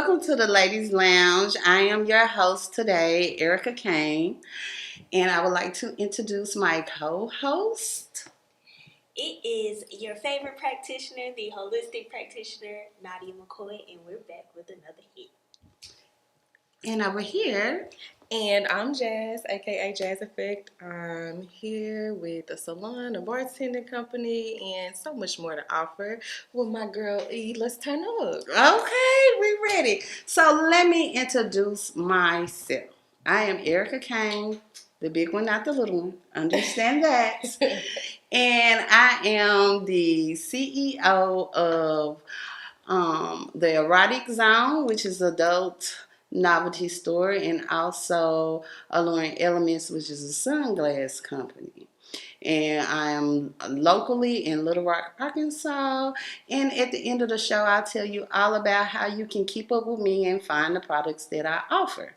welcome to the Ladies Lounge. I am your host today, Erica Kane, and I would like to introduce my co-host. It is your favorite practitioner, the holistic practitioner, Nadia McKay, and we're back with another hit. And over here, and I'm Jazz, aka Jazz Effect. I'm here with a salon, a bartending company, and so much more to offer with my girl E. Let's turn up. Okay, we ready. So let me introduce myself. I am Erica Kane, the big one, not the little one. Understand that. And I am the CEO of the Erotic Zone, which is adult novelty store, and also Alluring Elements, which is a sunglass company. And I am locally in Little Rock, Arkansas. And at the end of the show, I'll tell you all about how you can keep up with me and find the products that I offer.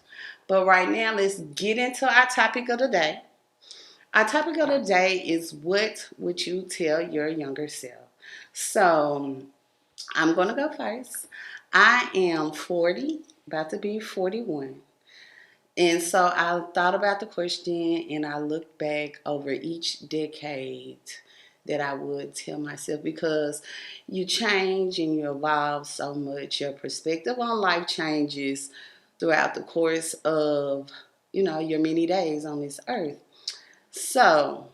But right now, let's get into our topic of the day. Our topic of the day is, what would you tell your younger self? So I'm going to go first. I am 40, about to be 41. And so I thought about the question and I looked back over each decade that I would tell myself, because you change and you evolve so much. Your perspective on life changes throughout the course of, your many days on this earth. So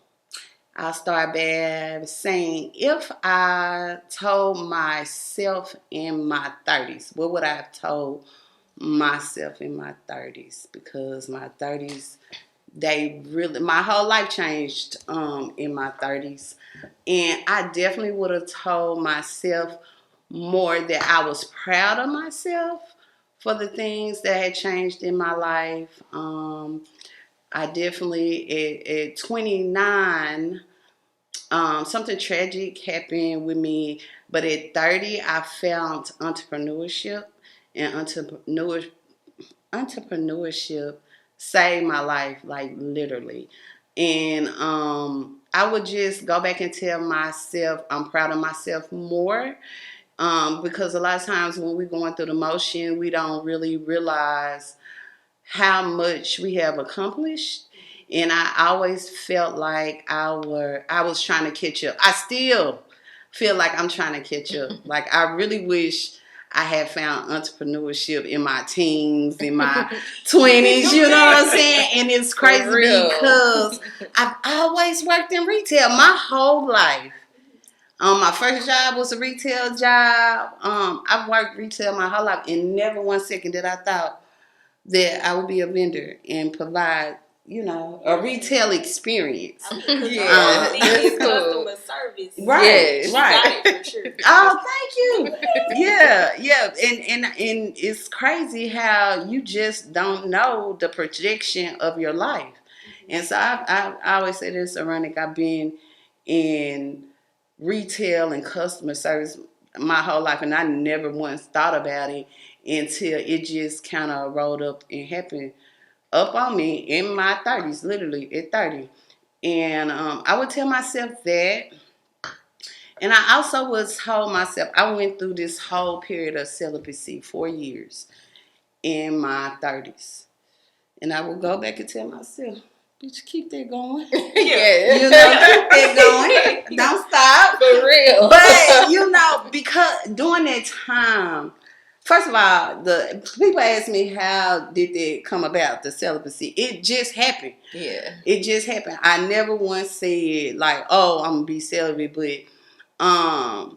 I'll start by saying, if I told myself in my 30s, what would I have told myself in my 30s? Because my 30s, my whole life changed in my 30s. And I definitely would have told myself more that I was proud of myself for the things that had changed in my life. I definitely, at 29, something tragic happened with me, but at 30, I found entrepreneurship, and entrepreneurship saved my life, like literally. And I would just go back and tell myself I'm proud of myself more, because a lot of times when we're going through the motion, we don't really realize how much we have accomplished. And I always felt like I was trying to catch up. I still feel like I'm trying to catch up. Like, I really wish I had found entrepreneurship in my teens, in my 20s, you know what I'm saying? And it's crazy because I've always worked in retail my whole life. My first job was a retail job. I've worked retail my whole life, and never one second did I thought that I would be a vendor and provide, a retail experience. It's customer service. Right, yes. right. Got it for sure. Oh, thank you. Yeah. And it's crazy how you just don't know the projection of your life. And so I always say this, ironic. I've been in retail and customer service my whole life, and I never once thought about it until it just kind of rolled up and happened up on me in my 30s, literally at 30. And I would tell myself that. And I also would told myself, I went through this whole period of celibacy, 4 years in my 30s. And I would go back and tell myself, bitch, keep that going. Yeah. Keep that going. Don't stop. For real. But, because during that time, first of all, the people ask me, how did it come about, the celibacy? It just happened. Yeah. It just happened. I never once said, like, oh, I'm going to be celibate, but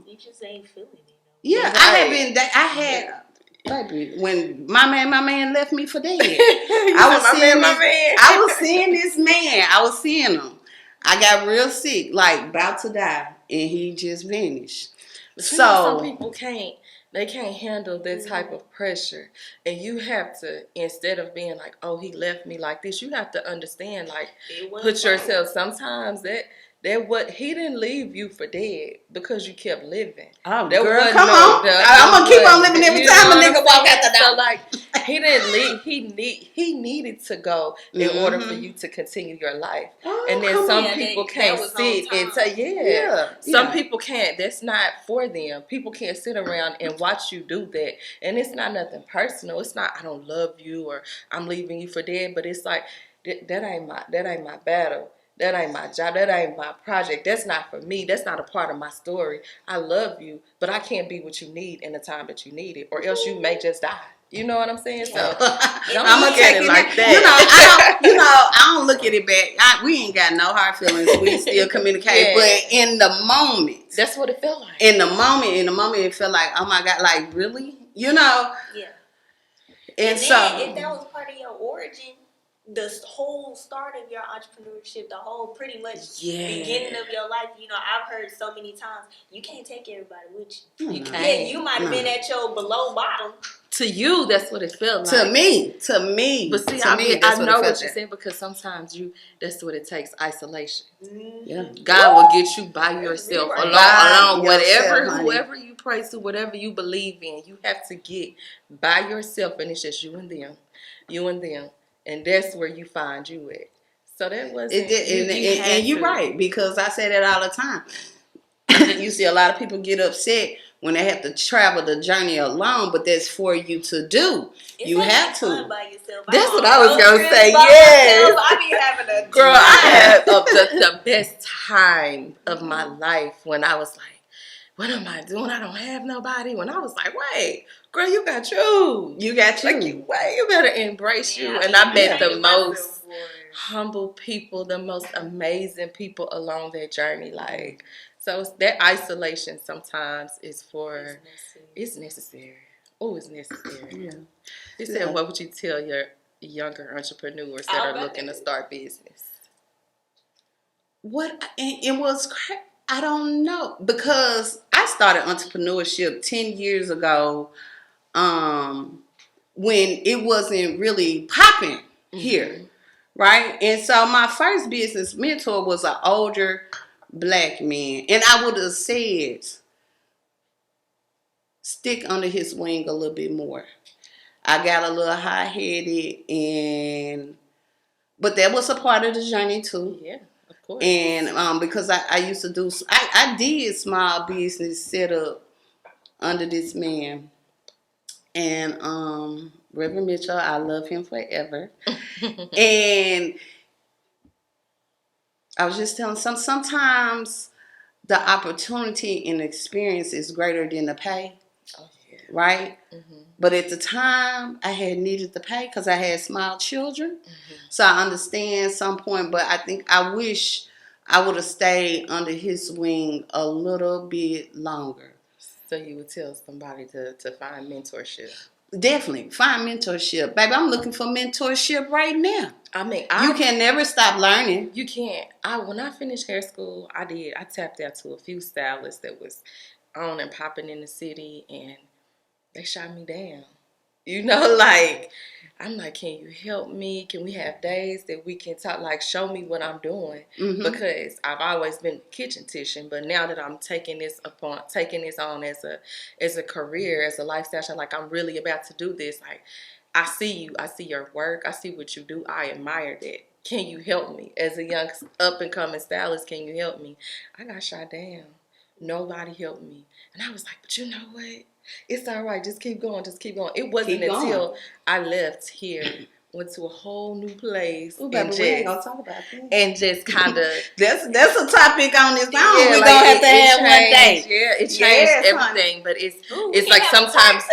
You just ain't feeling it. yeah, Right. I had, baby, when my man left me for dead. I was seeing this man. I was seeing him. I got real sick, like about to die, and he just vanished. So some people can't handle that type of pressure, and you have to, instead of being like, oh, he left me like this, you have to understand, like, put yourself, sometimes that what he didn't leave you for dead because you kept living. Oh, that girl, come on! I'm gonna keep on living every time a nigga walk out the door. So, like, He didn't leave. He needed to go in order for you to continue your life. And then some people can't sit and say, some people can't. That's not for them. People can't sit around and watch you do that. And it's not nothing personal. It's not I don't love you or I'm leaving you for dead. But it's like that ain't my battle. That ain't my job. That ain't my project. That's not for me. That's not a part of my story. I love you, but I can't be what you need in the time that you need it, or else you may just die. You know what I'm saying? So I'm gonna take it like that. I don't look at it back. We ain't got no hard feelings. We still communicate, but in the moment, that's what it felt like. In the moment, it felt like, oh my God, like really, Yeah. And so, if that was part of your origin, the whole start of your entrepreneurship, the whole pretty much beginning of your life, I've heard so many times, you can't take everybody with you. You can't. Yeah, you might have been at your below bottom. To you, that's what it felt like. To me. But see, I know what you're saying because sometimes that's what it takes, isolation. Yeah. God will get you by yourself, along whoever you pray to, whatever you believe in. You have to get by yourself, and it's just you and them. And that's where you find you at. So that was and you're right, because I say that all the time. You see a lot of people get upset when they have to travel the journey alone, but that's for you to do. You have to. By yourself. That's what I was gonna say. Yes, I be having a girl. I had the best time of my life when I was like, what am I doing? I don't have nobody. When I was like, wait, girl, you got you. You got you. Like, you better embrace you. And I met the most humble people, the most amazing people along that journey. Like, so that isolation sometimes is it's necessary. Oh, it's necessary. Yeah. You said, what would you tell your younger entrepreneurs that are looking to start business? It was I don't know, because I started entrepreneurship 10 years ago when it wasn't really popping here, right? And so my first business mentor was an older black man, and I would have said, stick under his wing a little bit more. I got a little high-headed, but that was a part of the journey too. Yeah. And because I used to do, I did small business set up under this man. And Reverend Mitchell, I love him forever. And I was just telling sometimes the opportunity and experience is greater than the pay. Oh, yeah. Right? Mm-hmm. But at the time, I had needed the pay because I had small children. Mm-hmm. So I understand some point, but I wish I would have stayed under his wing a little bit longer. So you would tell somebody to find mentorship? Definitely. Find mentorship. Baby, I'm looking for mentorship right now. I mean, you can never stop learning. You can't. When I finished hair school, I tapped out to a few stylists that was on and popping in the city, and they shot me down. I'm like, can you help me? Can we have days that we can talk? Like, show me what I'm doing. Mm-hmm. Because I've always been kitchen tishing, but now that I'm taking this on as a career, as a lifestyle, like I'm really about to do this. Like, I see you. I see your work. I see what you do. I admire that. Can you help me? As a young up and coming stylist, can you help me? I got shot down. Nobody helped me. And I was like, but you know what? It's all right. Just keep going. It wasn't until I left here, went to a whole new place. Ooh, baby, we ain't gonna talk about that. And just kind of that's a topic on its own. We're gonna have to have one day. Yeah, it changed everything. But it's like sometimes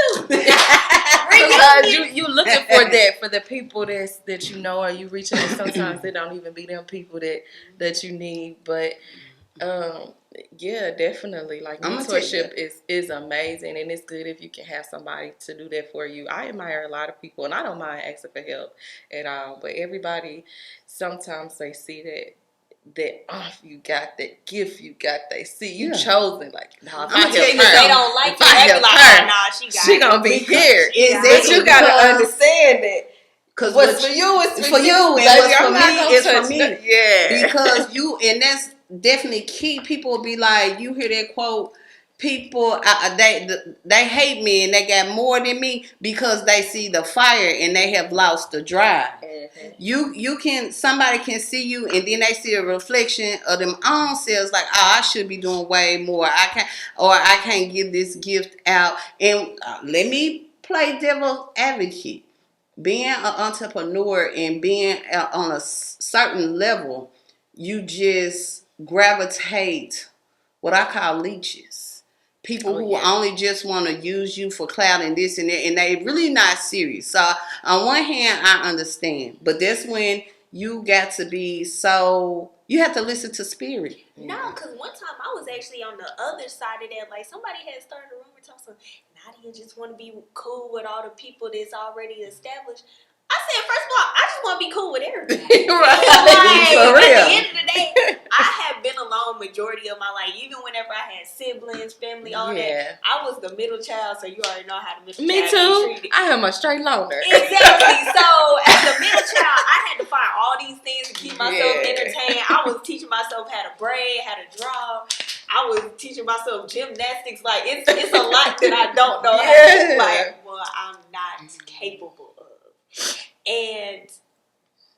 you looking for the people that you know, or you reaching out. Sometimes they don't even be them people that you need. But yeah, definitely. Like, mentorship is amazing, and it's good if you can have somebody to do that for you. I admire a lot of people, and I don't mind asking for help at all. But everybody, sometimes they see that you got, that gift you got, they see you chosen. Like, nah, if I help her, they don't like you. They be like, nah, she gonna be here. But you gotta understand that. Because what's for you is for you, and what's for me is for me. Yeah, because and that's definitely key. People will be like, you hear that quote, people they hate me and they got more than me because they see the fire and they have lost the drive. Mm-hmm. You can somebody can see you and then they see a reflection of them own selves like, oh, I should be doing way more. I can't give this gift out. And let me play devil's advocate. Being an entrepreneur and being on a certain level, you just gravitate what I call leeches. People who only just want to use you for clout and this and that, and they really not serious. So on one hand, I understand, but that's when you got to be so. You have to listen to spirit. No, because one time I was actually on the other side of that. Like somebody had started a rumor talking, Nadia just want to be cool with all the people that's already established. I said, first of all, I just want to be cool with everybody. Right. For real. At the end of the day, I have been alone majority of my life. Even whenever I had siblings, family, all that. I was the middle child, so you already know how the middle Me child too. is treated. I am a straight loner. Exactly. So as a middle child, I had to find all these things to keep myself entertained. I was teaching myself how to braid, how to draw. I was teaching myself gymnastics. Like it's a lot that I don't know how to do. Like, well, I'm not capable of. And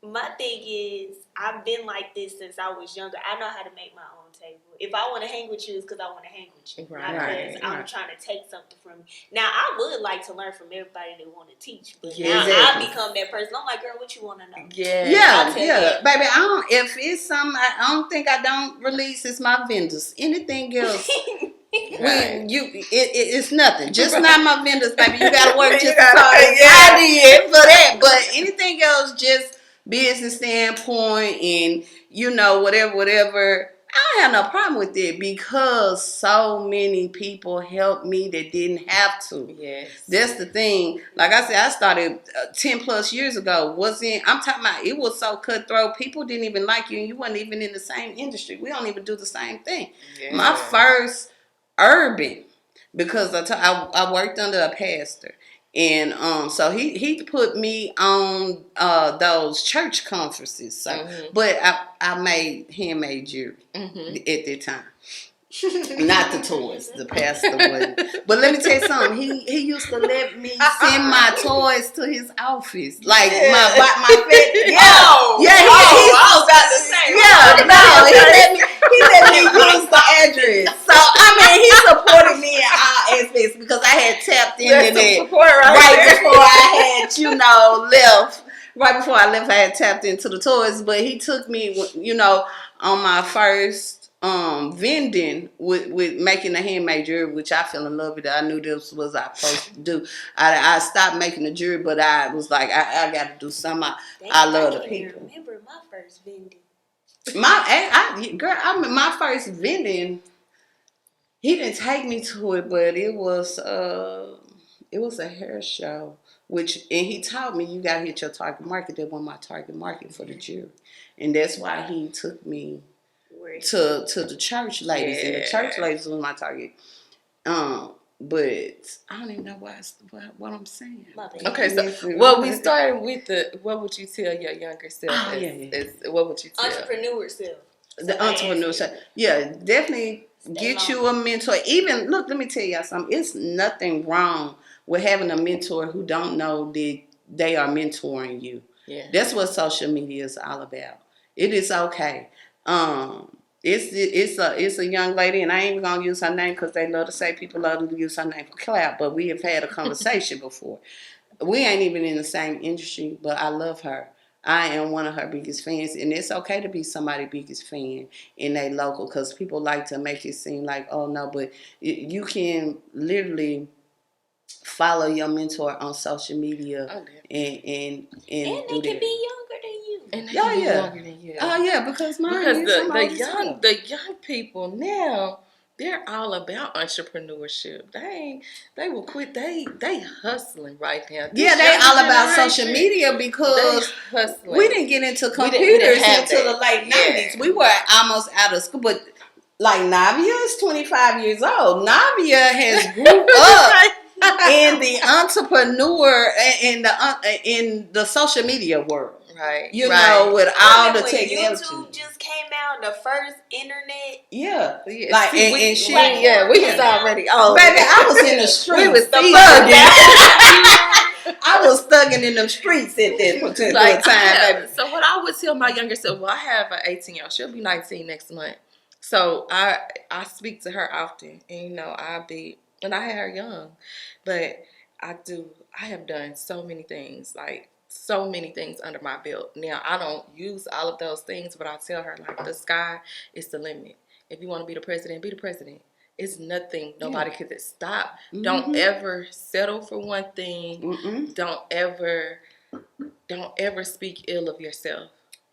my thing is, I've been like this since I was younger. I know how to make my own table. If I want to hang with you, it's because I want to hang with you. Not because I'm trying to take something from you. Now, I would like to learn from everybody that want to teach. But now I become that person. I'm like, girl, what you want to know? Yeah. Baby, if it's something I don't think I don't release, it's my vendors. Anything else... it's nothing. Just not my vendors, baby. You gotta work just I did for that. But anything else, just business standpoint and whatever. I don't have no problem with it because so many people helped me that didn't have to. Yes, that's the thing. Like I said, I started 10 plus years ago. I'm talking about it was so cutthroat. People didn't even like you, and you wasn't even in the same industry. We don't even do the same thing. Yeah. My first urban, because I worked under a pastor, and so he put me on those church conferences. So, but I made handmade jewelry at that time. Not the toys, the pastor wasn't. But let me tell you something. He used to let me send my toys to his office, like my pet. I was about to say. He let me use the address. So he supported me in all aspects because I had tapped into that right before I had left. Right before I left, I had tapped into the toys, but he took me, on my first vending with making a handmade jewelry, which I fell in love with. I knew this was I supposed to do. I stopped making the jewelry, but I was like, I got to do something. I love the people. I remember my first vending. My first vending, he didn't take me to it, but it was a hair show. And he taught me you gotta hit your target market. That was my target market for the jewelry, and that's why he took me to the church ladies, and the church ladies was my target. But I don't even know what I'm saying. Okay, so we started with what would you tell your younger self? What would you tell? Entrepreneur self. The entrepreneur self. Yeah, definitely get you a mentor. Even look, let me tell y'all something. It's nothing wrong with having a mentor who don't know that they are mentoring you. Yeah, that's what social media is all about. It is okay. It's a young lady, and I ain't even gonna use her name because they love to say people love to use her name for clout. But we have had a conversation before. We ain't even in the same industry, but I love her. I am one of her biggest fans, and it's okay to be somebody's biggest fan in a local because people like to make it seem like, oh no, but you can literally follow your mentor on social media and they can be younger than you. And they can be younger than you. Oh yeah, because the young people now, they're all about entrepreneurship. They will quit. They hustling right now. They all about social media because we didn't get into computers until the late 90s. We were almost out of school, but like Navia is 25 years old. Navia has grew up in the entrepreneur in the social media world. Right. You know, with all the when technology. YouTube just came out, the first internet. Yeah. Like, See, and she, we was already old. Baby, I was in the streets. We was I was thugging in them streets at that particular time, baby. So what I would tell my younger self, well, I have an 18-year-old. She'll be 19 next month. So I speak to her often, and you know, and I had her young, but I have done so many things, like so many things under my belt. Now I don't use all of those things, but I tell her like the sky is the limit. If you want to be the president, be the president. It's nothing. Nobody can stop. Mm-hmm. Don't ever settle for one thing. Mm-mm. Don't ever speak ill of yourself.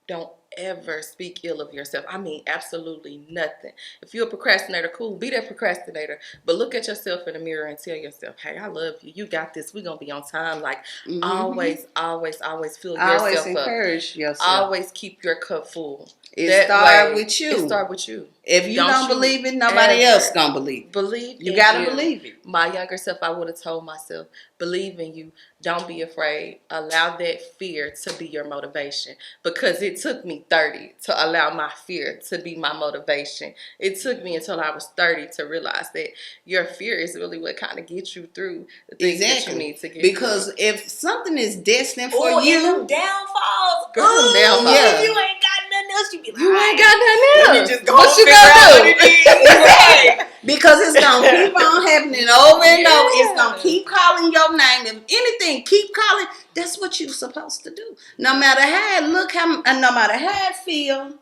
Don't ever speak ill of yourself. I mean, absolutely nothing. If you're a procrastinator, cool, be that procrastinator. But look at yourself in the mirror and tell yourself, hey, I love you. You got this. We're going to be on time. Like, always fill yourself up. Always encourage yourself. Always keep your cup full. It start with you. It start with you. If you don't believe it, nobody else gonna believe it. You gotta believe it. My younger self, I would have told myself, believe in you. Don't be afraid. Allow that fear to be your motivation. Because it took me 30 to allow my fear to be my motivation. It took me until I was 30 to realize that your fear is really what kind of gets you through the things that you need to get because through. If something is destined for you, and downfalls. Downfalls. You ain't got nothing else. You be like, you ain't got nothing else. Let me just go what you gonna do? Because it's gonna keep on happening over and over. It's gonna keep calling your name. If anything, keep calling. That's what you're supposed to do. No matter how it look, no matter how it feel,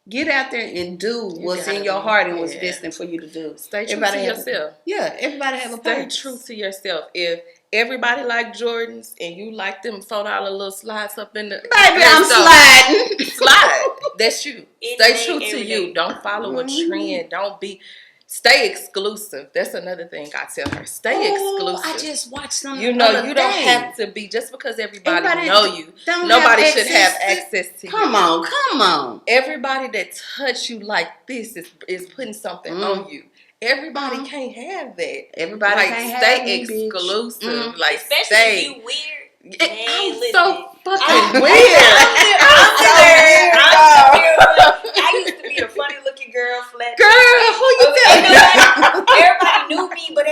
get out there and do what's in your heart and what's destined for you to do. Stay true to yourself. Everybody have a purpose. Stay true to yourself. If everybody like Jordans and you like them $4 little slides up in the baby, I'm sliding. Slide. That's you. Stay true to you. Don't follow a trend. Stay exclusive. That's another thing I tell her. Stay exclusive. I just watched something. You know, you don't have to be just because everybody know you. Nobody should have access to you. Come on. Everybody that touch you like this is putting something on you. Everybody can't have that. Everybody can't have stay exclusive. Like, especially stay. if you weird. I'm so fucking weird. I used to be a funny looking girl, flat. Girl, who you telling? Everybody knew me, but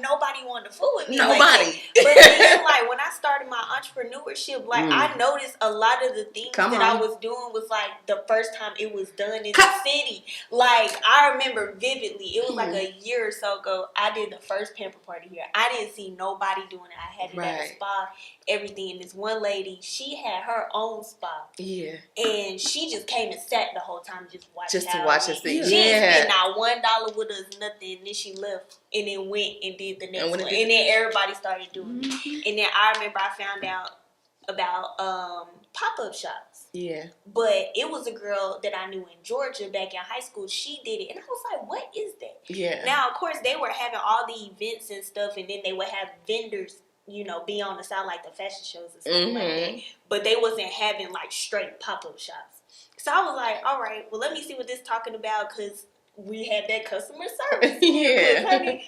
nobody wanted to fool with me. Nobody. But then, like, when I started my entrepreneurship, like, I noticed a lot of the things that I was doing was like the first time it was done in the city. Like, I remember vividly, it was like a year or so ago. I did the first pamper party here. I didn't see nobody doing it. I had it at a spa, everything. And this one lady, she had her own spa. Yeah. And she just came and sat the whole time, just watching. Just to watch us. She didn't spend not $1 with us, nothing. And then she left and then went and did the next one. And then everybody started doing it. And then I remember I found out about pop-up shops. Yeah. But it was a girl that I knew in Georgia back in high school. She did it. And I was like, what is that? Yeah. Now, of course, they were having all the events and stuff. And then they would have vendors, you know, be on the side like the fashion shows and stuff like that. But they wasn't having like straight pop-up shops. So I was like, all right, well, let me see what this talking about because we had that customer service. Yeah. Honey,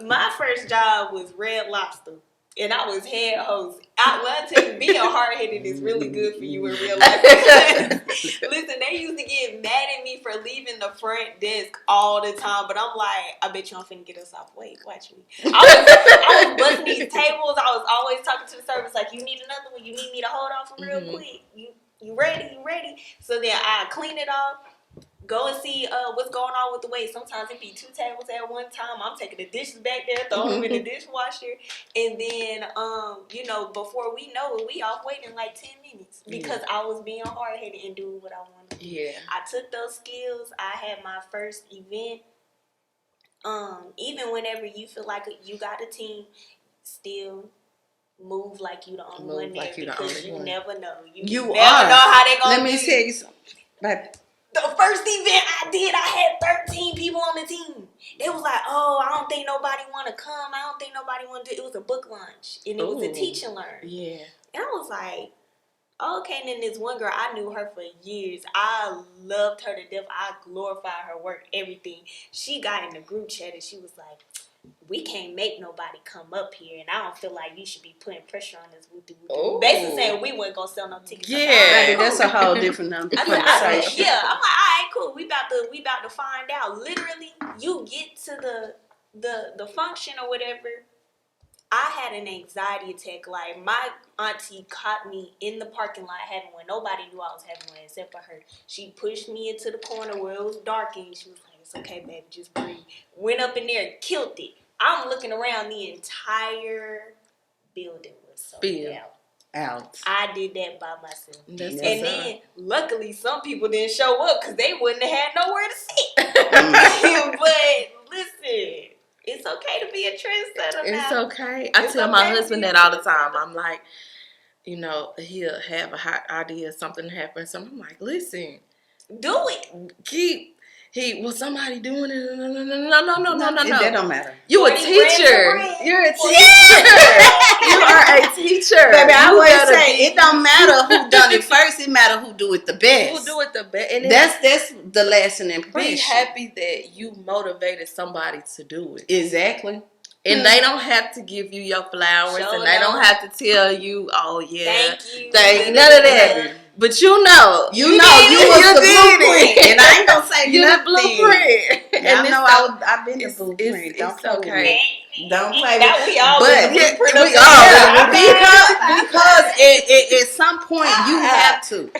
my first job was Red Lobster. And I was head host. I tell you, being hard-headed is really good for you in real life. Listen, they used to get mad at me for leaving the front desk all the time. But I'm like, I bet you I'm finna get us off. Wait, watch me. I was busting these tables. I was always talking to the service like, you need another one? You need me to hold off them real quick? You ready? You ready? So then I clean it off. Go and see what's going on with the weight. Sometimes it be 2 tables at one time. I'm taking the dishes back there, throwing them in the dishwasher. And then, you know, before we know it, we off waiting like 10 minutes. Because I was being hard-headed and doing what I wanted to do. Yeah. I took those skills. I had my first event. Even whenever you feel like you got a team, still move like you the only one there. Because you never know. You never know how they going to be. Let me tell you something. But the first event I did, I had 13 people on the team. They was like, oh, I don't think nobody want to come. I don't think nobody want to do it. It was a book launch. And it was a teach and learn. Yeah. And I was like, okay. And then this one girl, I knew her for years. I loved her to death. I glorified her work, everything. She got in the group chat and she was like, we can't make nobody come up here, and I don't feel like you should be putting pressure on us. Oh. Basically saying we weren't gonna sell no tickets. Yeah, Baby, that's a whole different conversation. Yeah, I'm like, all right, cool. We about to find out. Literally, you get to the function or whatever. I had an anxiety attack. Like, my auntie caught me in the parking lot having one. Nobody knew I was having one except for her. She pushed me into the corner where it was dark, and she was like, "It's okay, baby, just breathe." Went up in there and killed it. I'm looking around, the entire building was sold out. I did that by myself. And then, luckily, some people didn't show up because they wouldn't have had nowhere to sit. But listen, it's okay to be a trendsetter now. It's okay. I tell my husband that all the time. I'm like, you know, he'll have a hot idea, something happens. So I'm like, listen, do it. Was somebody doing it? No. That don't matter. You a teacher. You're a teacher. You are a teacher. Baby, I always say it don't matter who done it first. It matter who do it the best. Who do it the best. And that's the lasting impression. Be happy that you motivated somebody to do it. Exactly. And they don't have to give you your flowers, and they don't have to tell you, "Oh yeah, thank you." None of that. But you know you was the blueprint, and I ain't gonna say you nothing. The blueprint. And I know I've been the blueprint. It's okay. Don't play with me. We all but blueprint. We all because at some point you have to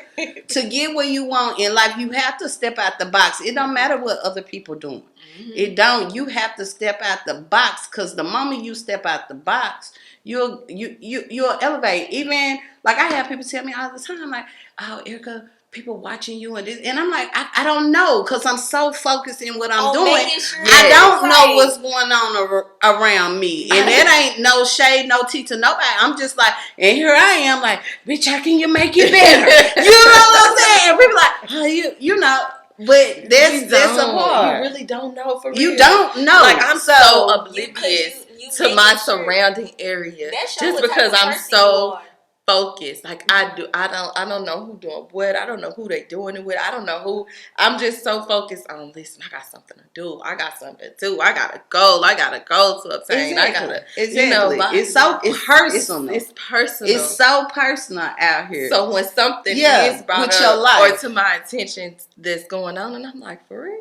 get where you want in life. You have to step out the box. It don't matter what other people doing. Mm-hmm. It don't. You have to step out the box, because the moment you step out the box, you'll elevate. Even like I have people tell me all the time, like, "Oh, Erica, people watching you and this," and I'm like, I don't know, because I'm so focused in what I'm doing. Sure I don't know what's going on around me, and that ain't no shade, no tea to nobody. I'm just like, and here I am, like, bitch, how can you make it better? You know what I'm saying? And people like, oh, you know. But that's a part. You really don't know for real. You don't know. Like, I'm so oblivious to my surrounding area just because I'm so focused. Like, I don't know who doing what. I don't know who they doing it with. I don't know who. I'm just so focused on, listen, I got something to do. I got something to do. I got a goal. I got a goal to obtain. Exactly. You know, it's so personal. It's personal. It's so personal out here. So when something is brought with up your life, or to my attention that's going on, and I'm like, for real?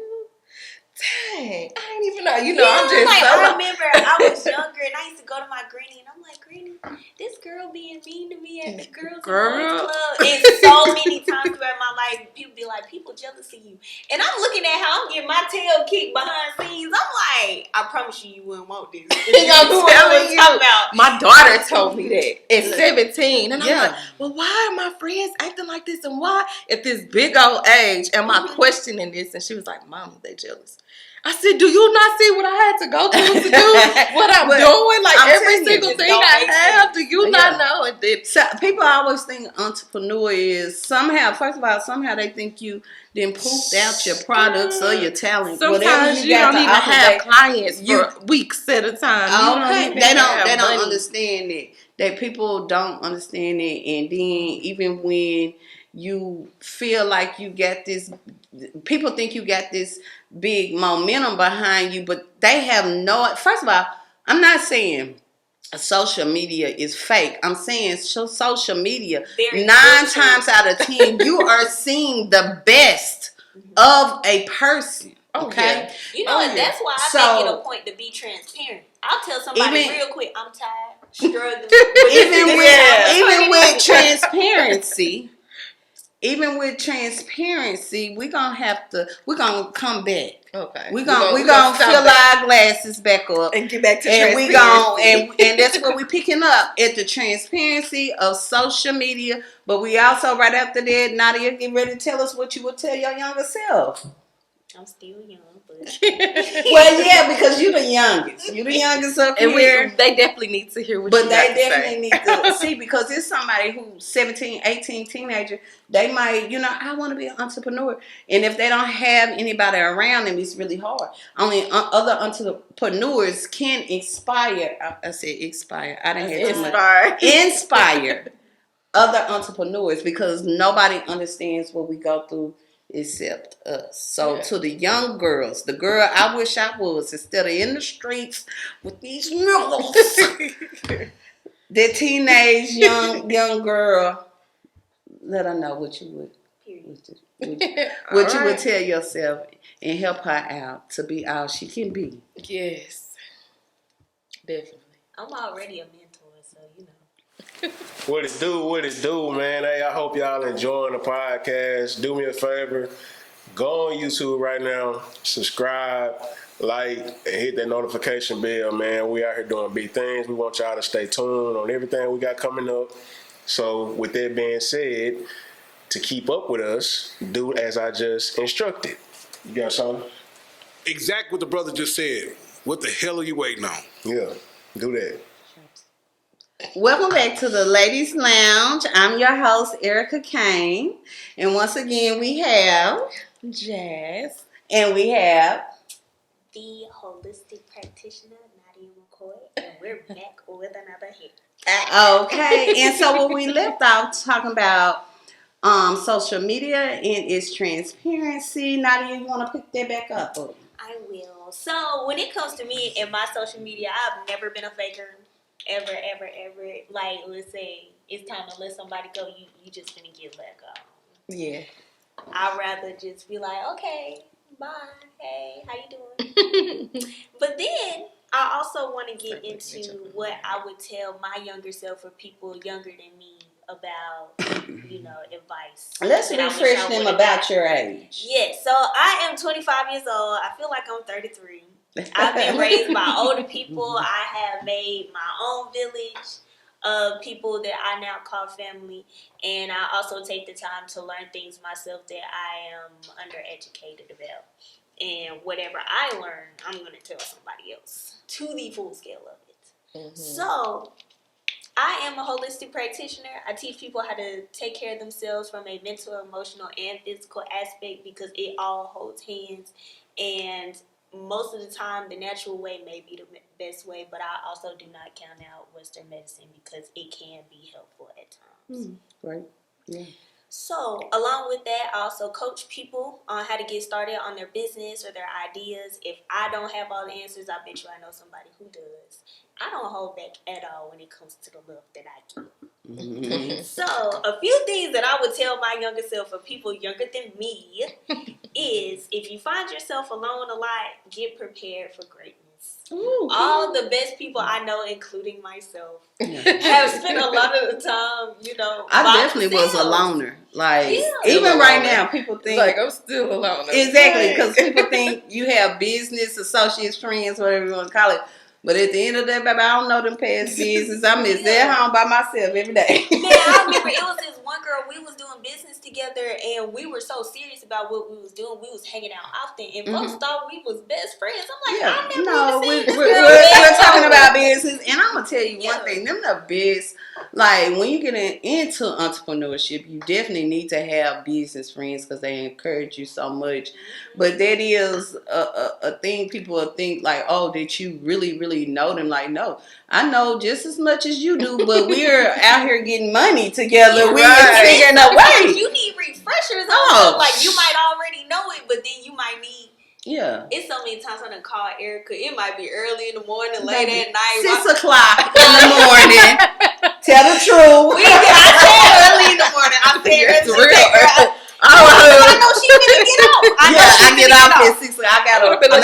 Dang, I ain't even know. You know, I'm just like, so... I remember I was younger and I used to go to my granny and I'm like, Granny, this girl being mean to me at the Girls and Boys Club. And so many times throughout my life, people be like, people jealous of you. And I'm looking at how I'm getting my tail kicked behind scenes. I'm like, I promise you wouldn't want this. I'm telling you. My daughter told me that at 17. And I'm like, well, why are my friends acting like this? And why at this big old age am I questioning this? And she was like, Mama, they jealous. I said, do you not see what I had to go through to do what I'm doing? Like, every single thing I have, do you not know? And then, so people always think entrepreneur is somehow they think you then pooped out your products or your talent. Sometimes you don't even have clients for weeks at a time. They don't understand it. That people don't understand it. And then even when you feel like you got this, people think you got this big momentum behind you, but they have no. First of all, I'm not saying social media is fake. I'm saying social media, 9 times out of 10, you are seeing the best of a person. Okay, you know what? That's why I make it a point to be transparent. I'll tell somebody real quick, I'm tired, struggling. even with transparency. Even with transparency, we're gonna come back. Okay. We're gonna fill our glasses back up and get back to transparency. And that's what we're picking up at the transparency of social media. But we also, right after that, Nadia, get ready to tell us what you would tell your younger self. I'm still young, but well, yeah, because you're the youngest. You're the youngest up here. They definitely need to hear what you got to say. But they definitely need to see, because it's somebody who's 17, 18, teenager. They might, I want to be an entrepreneur. And if they don't have anybody around them, it's really hard. Only other entrepreneurs can inspire. I said inspire. I didn't hear too much. Inspire other entrepreneurs, because nobody understands what we go through except us. So to the young girls, the girl I wish I was, instead of in the streets with these niggas, the teenage young girl, let her know what you would. What you would tell yourself and help her out to be all she can be. Yes, definitely. I'm already a mentor, so you know. What it do, man? Hey, I hope y'all enjoying the podcast. Do me a favor, go on YouTube right now, subscribe, like, and hit that notification bell, man. We out here doing big things. We want y'all to stay tuned on everything we got coming up. So with that being said, to keep up with us, do as I just instructed. You got something? Exact what the brother just said. What the hell are you waiting on? Yeah, do that. Welcome back to the Ladies Lounge. I'm your host, Erica Kane. And once again, we have Jazz. And we have the holistic practitioner, Nadia McKay. And we're back with another hit. Okay. And so when we left off talking about social media and its transparency, Nadia, you want to pick that back up? I will. So when it comes to me and my social media, I've never been a faker. Ever. Like, let's say it's time to let somebody go, you just gonna get let go. Yeah. I'd rather just be like, okay, bye, hey, how you doing? But then I also want to get into what I would tell my younger self or people younger than me about, advice. Let's refresh them about your age. Yes, so I am 25 years old. I feel like I'm 33. I've been raised by older people. I have made my own village of people that I now call family. And I also take the time to learn things myself that I am undereducated about. And whatever I learn, I'm going to tell somebody else to the full scale of it. Mm-hmm. So I am a holistic practitioner. I teach people how to take care of themselves from a mental, emotional, and physical aspect because it all holds hands. And most of the time, the natural way may be the best way, but I also do not count out Western medicine because it can be helpful at times. Right. Yeah. So, along with that, I also coach people on how to get started on their business or their ideas. If I don't have all the answers, I bet you I know somebody who does. I don't hold back at all when it comes to the love that I give. Mm-hmm. So, a few things that I would tell my younger self or people younger than me is if you find yourself alone a lot, get prepared for greatness. Ooh, all the best people I know, including myself, have spent a lot of the time, I definitely was a loner. Like, even right now, people think. Like, I'm still a loner. Exactly, because people think you have business, associates, friends, whatever you want to call it. But at the end of the day, baby, I don't know them past business. I'm just at home by myself every day. Man, I remember it was this one girl, we was doing business together, and we were so serious about what we was doing. We was hanging out often, and folks thought we was best friends. I'm like, I've never even seen this girl. We're talking about business, and I'm going to tell you one thing. Them the best. Like, when you get into entrepreneurship, you definitely need to have business friends because they encourage you so much. But that is a thing people will think, like, oh, did you really, really know them? Like, no, I know just as much as you do, but we're out here getting money together. We're figuring a way. You need refreshers on like, you might already know it, but then you might need. Yeah. It's so many times I done call Erica. It might be early in the morning, late at night. 6 o'clock in the morning. Tell the truth. I said early in the morning. I said it's real early. I know she's gonna get off. I get off at 6 o'clock. I got a 9 to 5.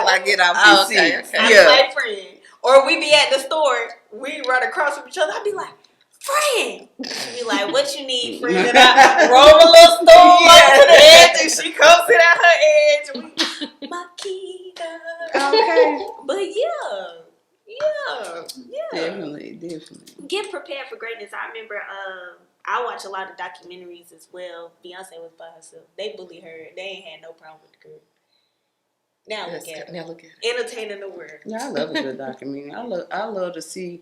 I get off at 6. Okay. I'm my friend. Or we be at the store. We run across from each other. I'd be like, friend. Be like, what you need, friend? And I roll a little stool up to the edge, and she comes sit at her edge. And we, Makita. Okay. But yeah. Definitely. Get prepared for greatness. I remember I watch a lot of documentaries as well. Beyonce was by herself. They bullied her. They ain't had no problem with the girl. Now look at it. Entertaining the world. Yeah, I love a good documentary. I love to see.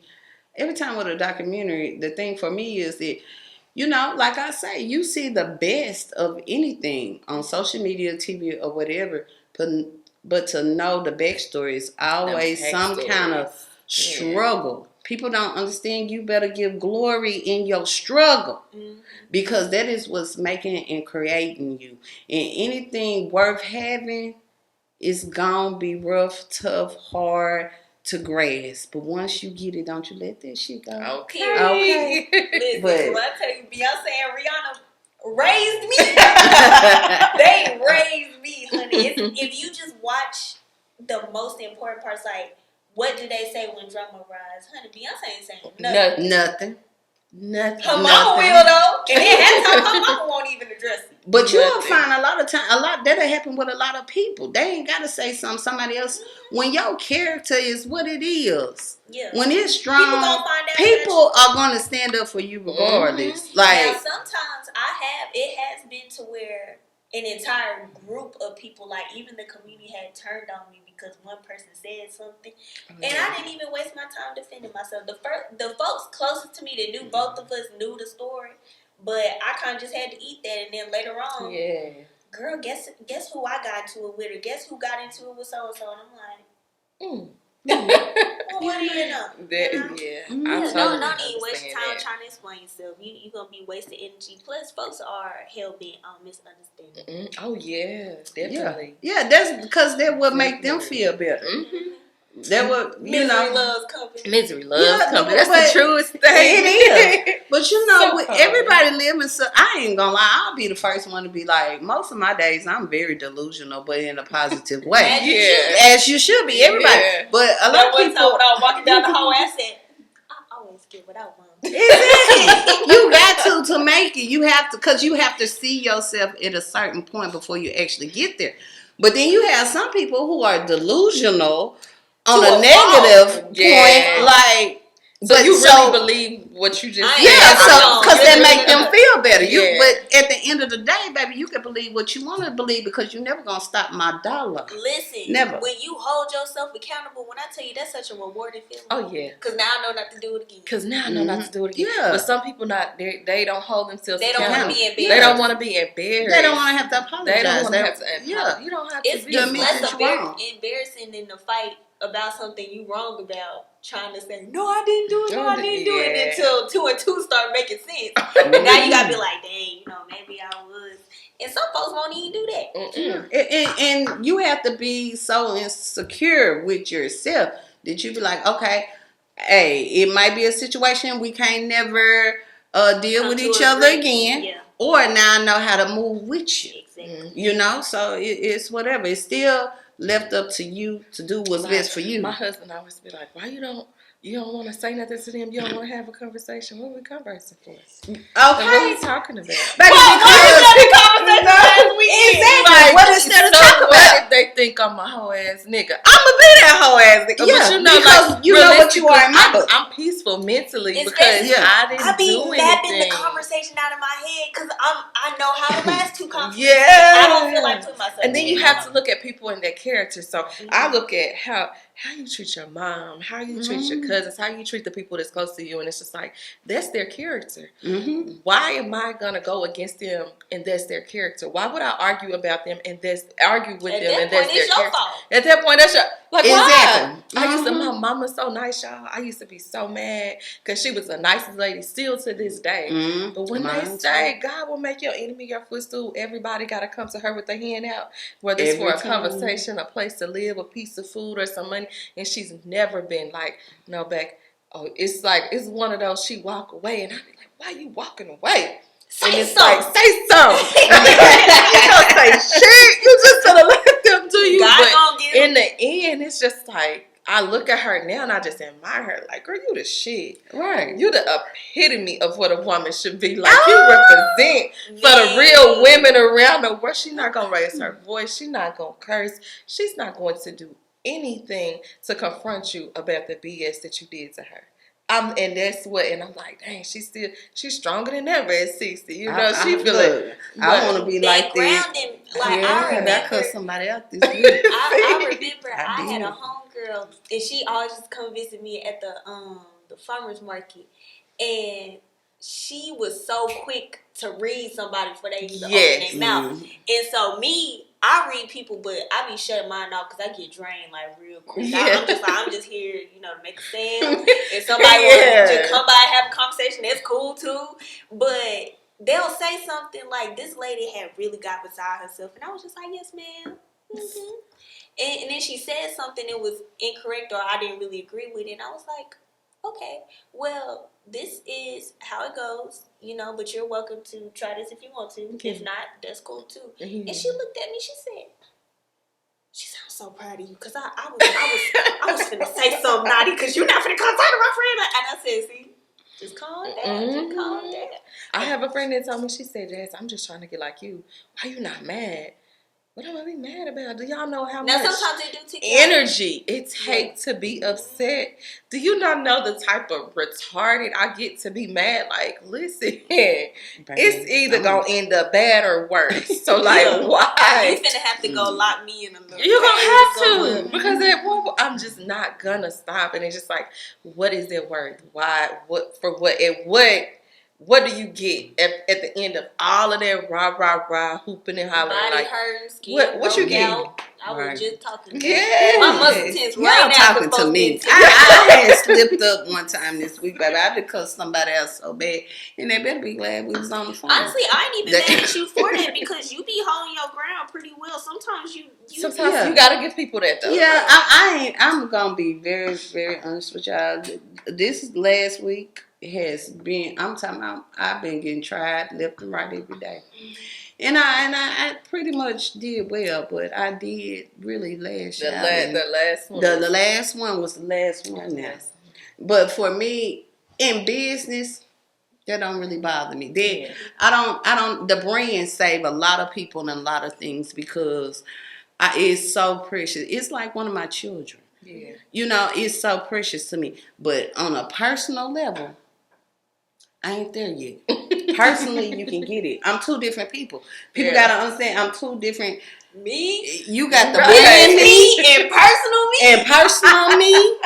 Every time with a documentary, the thing for me is that, like I say, you see the best of anything on social media, TV, or whatever. But to know the backstory is always some kind of struggle People don't understand you better give glory in your struggle. Because that is what's making and creating you. And anything worth having is gonna be rough, tough, hard to grasp. But once you get it, don't you let that shit go. Okay. Listen, But when I tell you, Beyonce and Rihanna raised me. They raised me, honey. If you just watch the most important parts, like, what do they say when drama rise? Honey, Beyonce ain't saying nothing. Nothing. Her mama will, though. And then half time, her mama won't even address it. But you'll find a lot that'll happen with a lot of people. They ain't gotta say somebody else. When your character is what it is, when it's strong, people are gonna stand up for you regardless. Like, now, sometimes it has been to where an entire group of people, like even the community, had turned on me because one person said something, and I didn't even waste my time defending myself. The folks closest to me that knew both of us knew the story. But I kind of just had to eat that, and then later on, girl, guess who I got into it with, or guess who got into it with so and so, and I'm like, well, what do you know? Don't even waste time trying to explain yourself. You gonna be wasting energy. Plus, folks are hell bent on misunderstanding. Oh yeah, definitely. Yeah, that's because that would make them feel better. That would, misery loves company. Misery loves company. That's the truest thing. It is. But everybody living. So I ain't gonna lie. I'll be the first one to be like, most of my days I'm very delusional, but in a positive way. As you should be. Everybody. But a lot of people. When I was walking down the hallway, I said, I always get what I want. Exactly. You got to make it. You have to, because you have to see yourself at a certain point before you actually get there. But then you have some people who are delusional on a negative point, like. So you really believe what you just said? Yeah, so because that make them feel better. But at the end of the day, baby, you can believe what you want to believe because you're never gonna stop my dollar. Listen, never. When you hold yourself accountable, when I tell you, that's such a rewarding feeling. Oh yeah, because now I know not to do it again. Yeah, but some people they don't hold themselves. They don't want to be embarrassed. They don't want to be embarrassed. They don't want to have to apologize. They don't want to have to. Yeah, you don't have to. It's less embarrassing than the fight about something you wrong about. Trying to say, no, I didn't do it, until 2 and 2 start making sense. Now you gotta be like, dang, maybe I was. And some folks won't even do that. And you have to be so insecure with yourself that you be like, okay, hey, it might be a situation we can't never deal with each other again. Yeah. Or now I know how to move with you. Exactly. So it's whatever. It's still left up to you to do what's best for you. My husband always be like, why you don't want to say nothing to them? You don't want to have a conversation? What are we conversing for? Okay. What are we talking about? Baby, exactly. What instead of talk about? They think I'm a hoe ass nigga. I'ma be that hoe ass nigga. Yeah, but because you know what you are in my book. I'm peaceful mentally because I didn't do anything. I be mapping the conversation out of my head because I know how the last 2 conversations. Yeah. I don't feel like putting myself. And then you have to look at people in their character. So I look at how you treat your mom, how you treat your cousins, how you treat the people that's close to you, and it's just like that's their character. Why am I gonna go against them and that's their character? Why would I argue about them and argue with them and that's their character? At that point, that's your why? I used to. My mama's so nice, y'all. I used to be so mad because she was the nicest lady still to this day. But when they say God will make your enemy your footstool, everybody got to come to her with their hand out, whether it's for a conversation, a place to live, a piece of food, or some money. And she's never been like, no, back. Oh, it's like, it's one of those, she walk away and I be like, why are you walking away? Say say something. You don't say shit. You just gonna let them do you. But in the end, it's just like, I look at her now and I just admire her. Like, girl, you the shit. Right. You the epitome of what a woman should be. Like, you represent for the real women around the world. She's not going to raise her voice. She's not going to curse. She's not going to do anything to confront you about the BS that you did to her. And that's what, and I'm like, dang, she's stronger than ever at 60. You know, she feel like, I want to be like this. Like, I remember. I cut somebody out this week. I remember I had a homegirl, and she always just come visit me at the farmer's market, and she was so quick to read somebody before they even open their mouth. And so I read people, but I be shutting mine off because I get drained like real quick. I'm just here, to make a sale. If somebody wants to come by and have a conversation, that's cool too. But they'll say something like, this lady had really got beside herself. And I was just like, yes, ma'am. Mm-hmm. And then she said something that was incorrect or I didn't really agree with it. And I was like, okay, well, this is how it goes, you know, but you're welcome to try this if you want to. Mm-hmm. If not, that's cool too. Mm-hmm. And she looked at me, she said, she said, I'm so proud of you, because I was finna say something naughty, because you're not finna come talk to my friend. And I said, see, just calm down, just calm down. I have a friend that told me, she said, Jazz, I'm just trying to get like you. Why you not mad? What am I be mad about? Do y'all know how much sometimes they do energy it takes to be upset? Do you not know the type of retarded I get to be mad? Like, listen, it's either gonna end up bad or worse. So, like, why? You finna have to go lock me in a little. You're gonna have to, because at one point, I'm just not gonna stop. And it's just like, what is it worth? Why? What for? What? And what do you get at the end of all of that rah, hooping and hollering? Body like, hurting, skin what you get? I was just talking to you. My muscle tense right now. Talking to me. I had slipped up one time this week, baby. I did cuss somebody else so bad. And they better be glad we was on the phone. Honestly, I ain't even mad at you for that, because you be holding your ground pretty well. Sometimes you gotta give people that though. Yeah, I'm gonna be very, very honest with y'all. This last week has been, I've been getting tried left and right every day. And I pretty much did well, but I did really lash out. The last one. The last one was the last one now. But for me, in business, that don't really bother me. The brand save a lot of people and a lot of things, because it's so precious. It's like one of my children. Yeah. You know, it's so precious to me. But on a personal level, I ain't there yet. Personally, you can get it. I'm two different people. People gotta understand I'm two different. Me? You got the brand me and personal me. And personal me.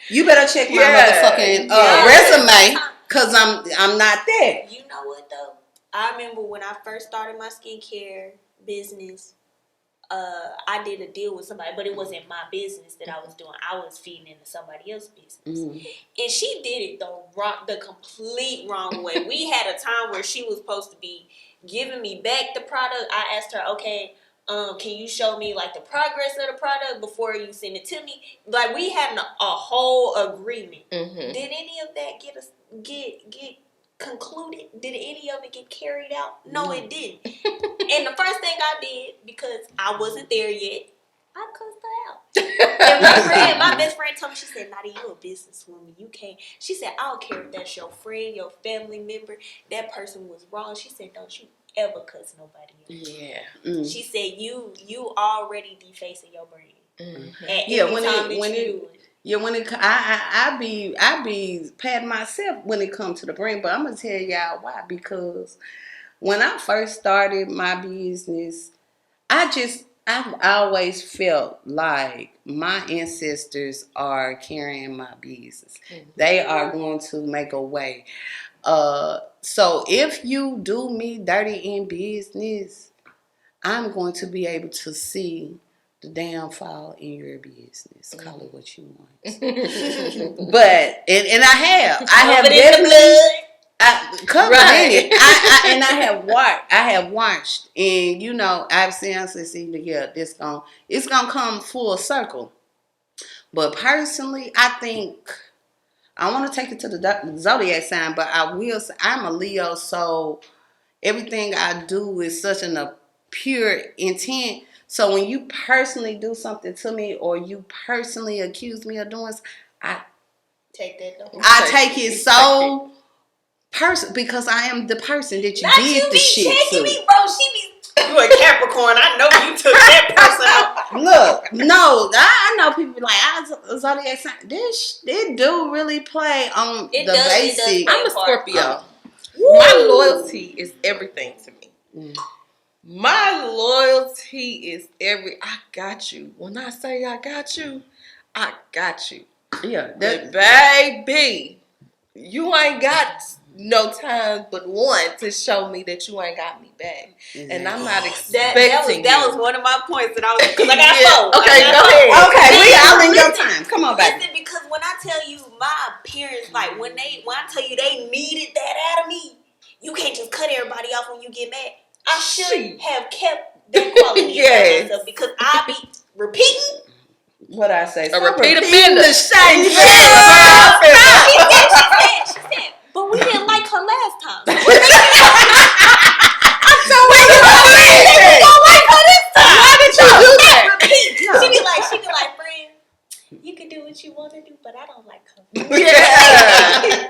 You better check my motherfucking resume, because I'm not there. You know what though? I remember when I first started my skincare business. I did a deal with somebody, but it wasn't my business that I was doing. I was feeding into somebody else's business. Mm-hmm. And she did it the complete wrong way. We had a time where she was supposed to be giving me back the product. I asked her, okay, can you show me like the progress of the product before you send it to me? Like, we had a whole agreement. Mm-hmm. Did any of that get concluded? Did any of it get carried out? No, it didn't. And the first thing I did, because I wasn't there yet, I cussed her out. And my best friend told me, she said, Nadia, you a businesswoman. You can't. She said, I don't care if that's your friend, your family member. That person was wrong. She said, don't you ever cuss nobody out. Yeah. Mm. She said, you already defacing your brand. Mm-hmm. I be patting myself when it comes to the brand, but I'm gonna tell y'all why. Because when I first started my business, I've always felt like my ancestors are carrying my business. Mm-hmm. They are going to make a way. So if you do me dirty in business, I'm going to be able to see the downfall in your business. Mm-hmm. Call it what you want. But and I have definitely covered in it. I have watched, and you know, I've seriously seen it's gonna come full circle. But personally, I think I want to take it to the zodiac sign, but I will say I'm a Leo, so everything I do is such a pure intent. So when you personally do something to me, or you personally accuse me of doing, I take it so personal, because I am the person that you did the shit to. Me, bro. She be you a Capricorn. I know you took that person out. Look, no, I know people like zodiac sign. This do really play on the basic. I'm a Scorpio. My loyalty is everything to me. Mm. My loyalty is I got you. When I say I got you, I got you. Yeah. But baby, you ain't got no time but one to show me that you ain't got me back. Exactly. And I'm not expecting that was one of my points that I was, because I got Yeah. four. Okay, I got go four. ahead. Okay, we all in your Listen, time. Come on, baby. Listen, because when I tell you my parents, like when I tell you they needed that out of me, you can't just cut everybody off when you get mad. I should have kept that quality Yes. about myself, because I be repeating. What I say? A repeat repeating offender. the same Yeah. shit. She said, but we didn't like her last time. So what you don't like her this time. Why did you do that? Repeat. No. She be like, friend, you can do what you want to do, but I don't like her. Yeah.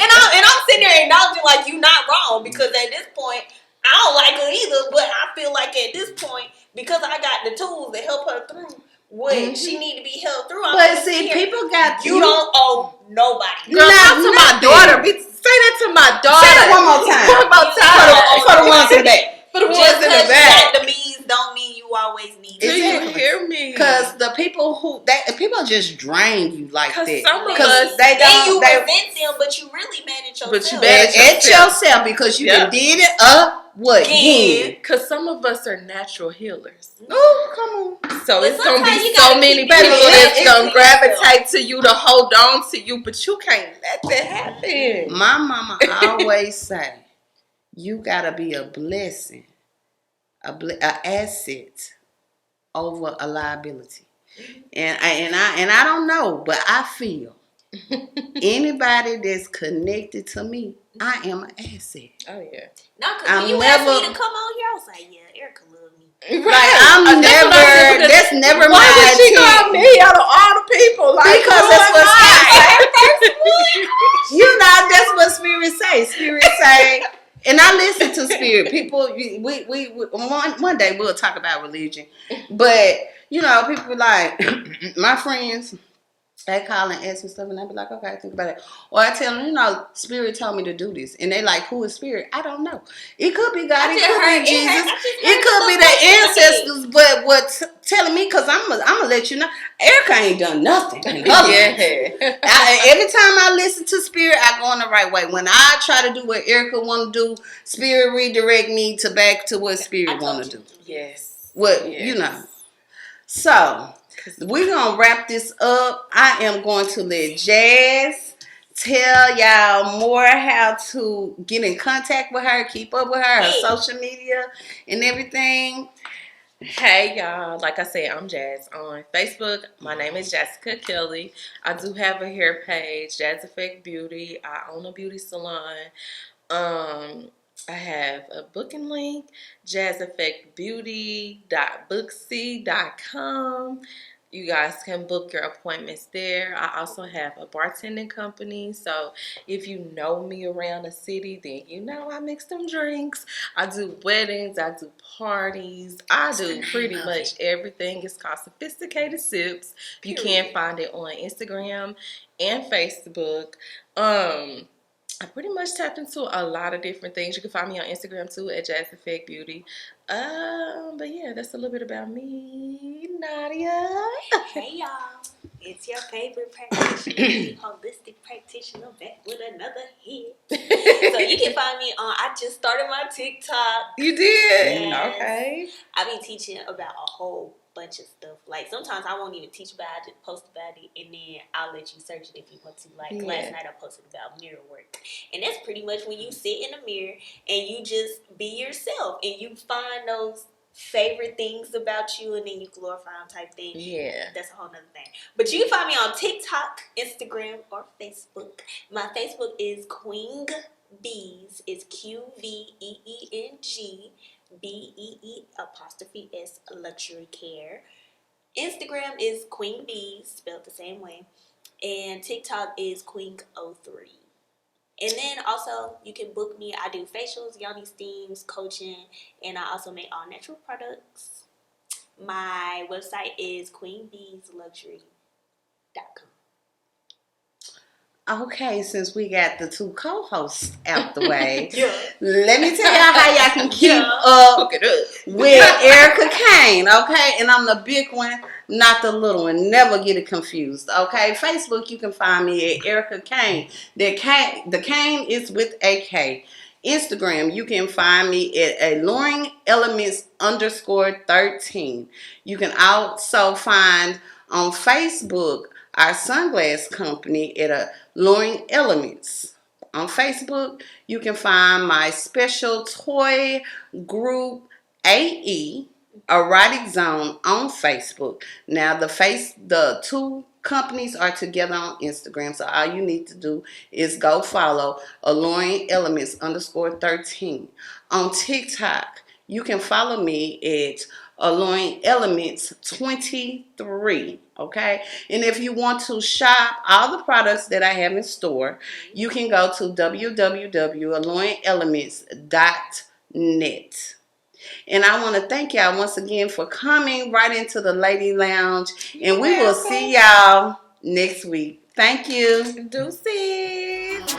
And I'm sitting there acknowledging like you not wrong, because at this point I don't like her either, but I feel like at this point, because I got the tools to help her through what she need to be helped through. But see, people got you don't owe nobody. Girl, talk to my daughter. Say that to my daughter. Say it one more time. One more time. For the ones in the back. For the ones Just in the because you back. got the means don't mean you always need Do it. you Exactly. hear me? Because the people people just drain you like that. Some of Because us, they Then you don't. resent them, but you really mad at yourself. But you mad At yourself because you done did it again. Because some of us are natural healers. Oh, come on. So But it's going to sometimes be you so gotta many keep people it that's in going to yourself. gravitate to you to hold on to you, but you can't let that happen. My mama always say, you gotta be a blessing, a asset over a liability. And I don't know, but I feel anybody that's connected to me, I am an asset. Oh, yeah. No, because I'm when you never- asked me to come on here, I was like, yeah, Erica love me. Like I'm never. That's never Why my would she intent. got me out of all the people? Like, Because that's what Spirit Spirit say. You know, that's what Spirit say. Spirit say, and I listen to Spirit. People, we one day we'll talk about religion, but you know, people like my friends. They call and ask me stuff, and I be like, okay, think about it. Or I tell them, you know, Spirit told me to do this, and they like, who is Spirit? I don't know. It could be God, it could be Jesus, it could be the ancestors. But what's telling me? Because I'm gonna let you know, Erica ain't done nothing. In her life. Every time I listen to Spirit, I go in the right way. When I try to do what Erica want to do, Spirit redirect me back to what Spirit want to do. Yes. You know. So we're gonna wrap this up. I am going to let Jazz tell y'all more how to get in contact with her, keep up with her social media and everything. Hey y'all, like I said, I'm Jazz on Facebook. My name is Jessica Kelly. I do have a hair page, Jazz Effect Beauty. I own a beauty salon. I have a booking link, jazzeffectbeauty.booksy.com. You guys can book your appointments there. I also have a bartending company. So if you know me around the city, then you know I mix them drinks. I do weddings. I do parties. I do pretty much everything. It's called Sophisticated Sips. You can find it on Instagram and Facebook. I pretty much tapped into a lot of different things. You can find me on Instagram too at Jazz Effect Beauty. But yeah, that's a little bit about me, Nadia. Hey y'all, it's your favorite practitioner, holistic practitioner, back with another hit. So you can find me on. I just started my TikTok. You did? Yes. Okay. I be teaching about a whole bunch of stuff. Like sometimes I won't even teach about it, I just post about it, and then I'll let you search it if you want to. Like last night I posted about mirror work, and that's pretty much when you sit in a mirror and you just be yourself and you find those favorite things about you and then you glorify them type thing. Yeah. That's a whole nother thing. But you can find me on TikTok, Instagram, or Facebook. My Facebook is Queen Bees. It's QVEENG BEE''S Luxury Care. Instagram is Queen Bees, spelled the same way. And TikTok is Queen03. And then also, you can book me. I do facials, yoni steams, coaching, and I also make all natural products. My website is queenbeesluxury.com. Okay, since we got the two co-hosts out the way, Yeah. let me tell y'all how y'all can keep Yeah. up with Erica Kane, okay? And I'm the big one, not the little one. Never get it confused, okay? Facebook, you can find me at Erica Kane. The Kane is with a K. Instagram, you can find me at Alluring Elements _13. You can also find on Facebook our sunglass company at Alluring Elements. On Facebook, you can find my special toy group AE Erotic Zone on Facebook. Now the two companies are together on Instagram, so all you need to do is go follow Alluring Elements _13. On TikTok, you can follow me at Alluring Elements 23. Okay, and if you want to shop all the products that I have in store, you can go to www.alluringelements.net. And I want to thank y'all once again for coming right into the Lady Lounge. And we will see y'all next week. Thank you. Deuces.